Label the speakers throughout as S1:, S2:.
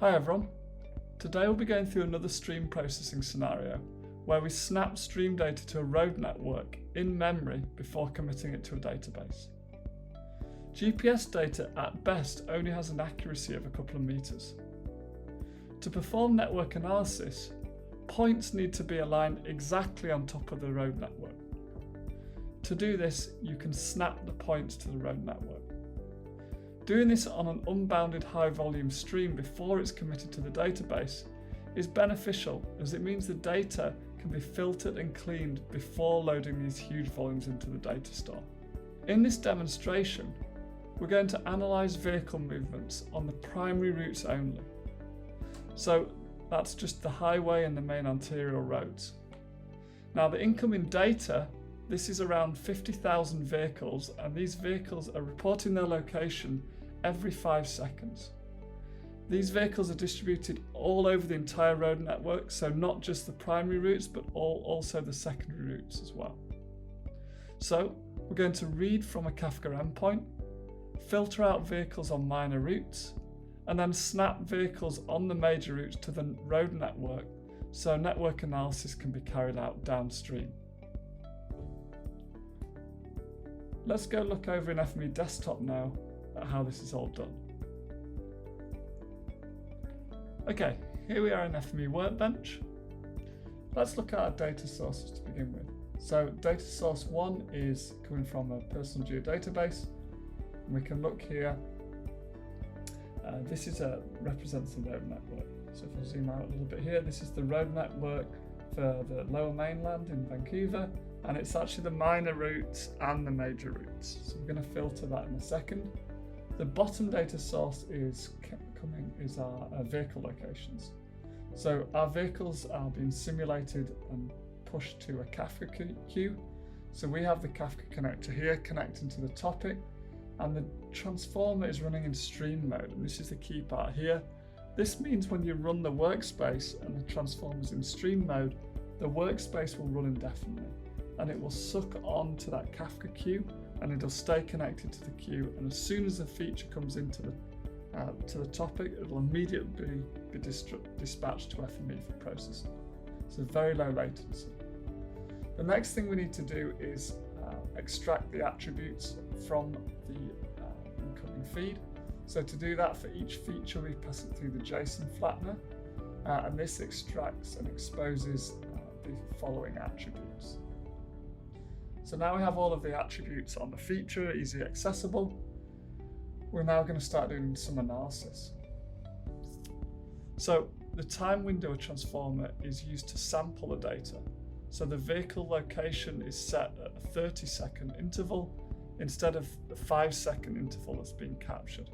S1: Hi everyone, today we'll be going through another stream processing scenario where we snap stream data to a road network in memory before committing it to a database. GPS data at best only has an accuracy of a couple of meters. To perform network analysis, points need to be aligned exactly on top of the road network. To do this, you can snap the points to the road network. Doing this on an unbounded high volume stream before it's committed to the database is beneficial, as it means the data can be filtered and cleaned before loading these huge volumes into the data store. In this demonstration, we're going to analyse vehicle movements on the primary routes only. So that's just the highway and the main arterial roads. Now the incoming data, this is around 50,000 vehicles, and these vehicles are reporting their location every 5 seconds. These vehicles are distributed all over the entire road network, so not just the primary routes, but also the secondary routes as well. So we're going to read from a Kafka endpoint, filter out vehicles on minor routes, and then snap vehicles on the major routes to the road network, so network analysis can be carried out downstream. Let's go look over in FME Desktop now at how this is all done. Okay, here we are in FME Workbench. Let's look at our data sources to begin with. So data source 1 is coming from a personal geodatabase, and we can look here. This represents the road network. So if I zoom out a little bit here, this is the road network for the Lower Mainland in Vancouver, and it's actually the minor routes and the major routes. So we're going to filter that in a second. The bottom data source is our vehicle locations. So our vehicles are being simulated and pushed to a Kafka queue. So we have the Kafka connector here connecting to the topic, and the transformer is running in stream mode, and this is the key part here. This means when you run the workspace and the transformer is in stream mode, the workspace will run indefinitely, and it will suck on to that Kafka queue, and it'll stay connected to the queue, and as soon as a feature comes into the topic, it'll immediately be dispatched to FME for processing. So very low latency. The next thing we need to do is extract the attributes from the incoming feed. So to do that, for each feature we pass it through the JSON flattener, and this extracts and exposes the following attributes. So now we have all of the attributes on the feature, easily accessible. We're now going to start doing some analysis. So the time window transformer is used to sample the data. So the vehicle location is set at a 30-second interval instead of the 5-second interval that's being captured.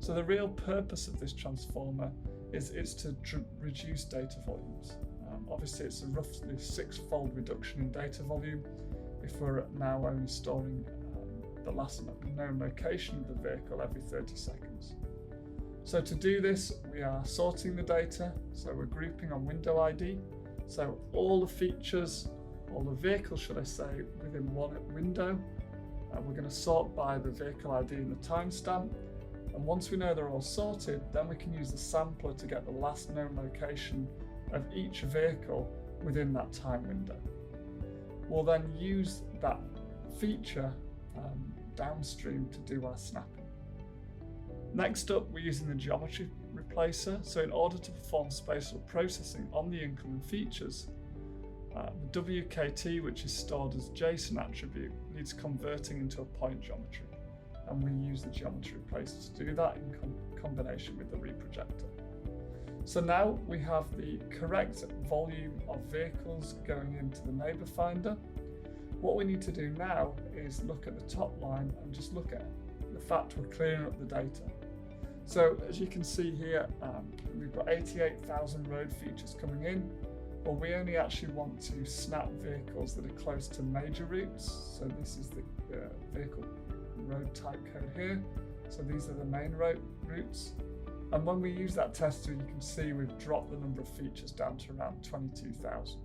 S1: So the real purpose of this transformer is to reduce data volumes. Obviously it's a roughly 6-fold reduction in data volume if we're now only storing the last known location of the vehicle every 30 seconds. So to do this, we are sorting the data, so we're grouping on window ID. So all the features, all the vehicles should I say, within one window. We're going to sort by the vehicle ID and the timestamp. And once we know they're all sorted, then we can use the sampler to get the last known location of each vehicle within that time window. We'll then use that feature downstream to do our snapping. Next up, we're using the geometry replacer. So in order to perform spatial processing on the incoming features, the WKT, which is stored as JSON attribute, needs converting into a point geometry, and we use the geometry replacer to do that in combination with the reprojector. So now we have the correct volume of vehicles going into the neighbour finder. What we need to do now is look at the top line and just look at the fact we're clearing up the data. So as you can see here, we've got 88,000 road features coming in. Well, we only actually want to snap vehicles that are close to major routes. So this is the vehicle road type code here. So these are the main routes. And when we use that tester, you can see we've dropped the number of features down to around 22,000.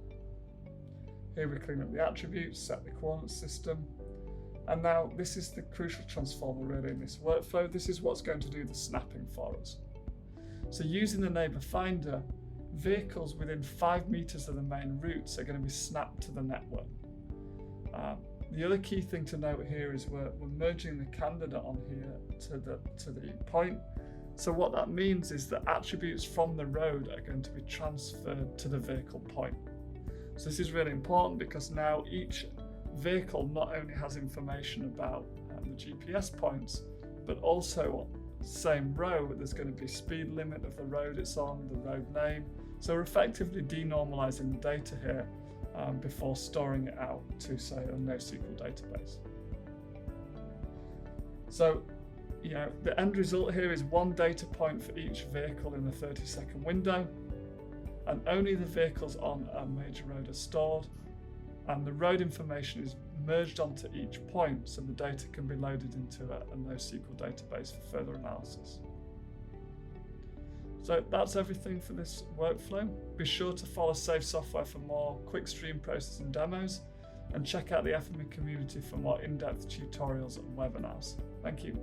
S1: Here we clean up the attributes, set the coordinate system, and now this is the crucial transformer really in this workflow. This is what's going to do the snapping for us. So using the neighbour finder, vehicles within 5 meters of the main routes are going to be snapped to the network. The other key thing to note here is we're merging the candidate on here to the point. So what that means is that attributes from the road are going to be transferred to the vehicle point. So this is really important because now each vehicle not only has information about the GPS points, but also on the same road there's going to be speed limit of the road it's on, the road name. So we're effectively denormalizing the data here before storing it out to, say, a NoSQL database. So, the end result here is one data point for each vehicle in the 30-second window, and only the vehicles on a major road are stored, and the road information is merged onto each point so the data can be loaded into a NoSQL database for further analysis. So that's everything for this workflow. Be sure to follow Safe Software for more quick stream processing demos, and check out the FME community for more in-depth tutorials and webinars. Thank you.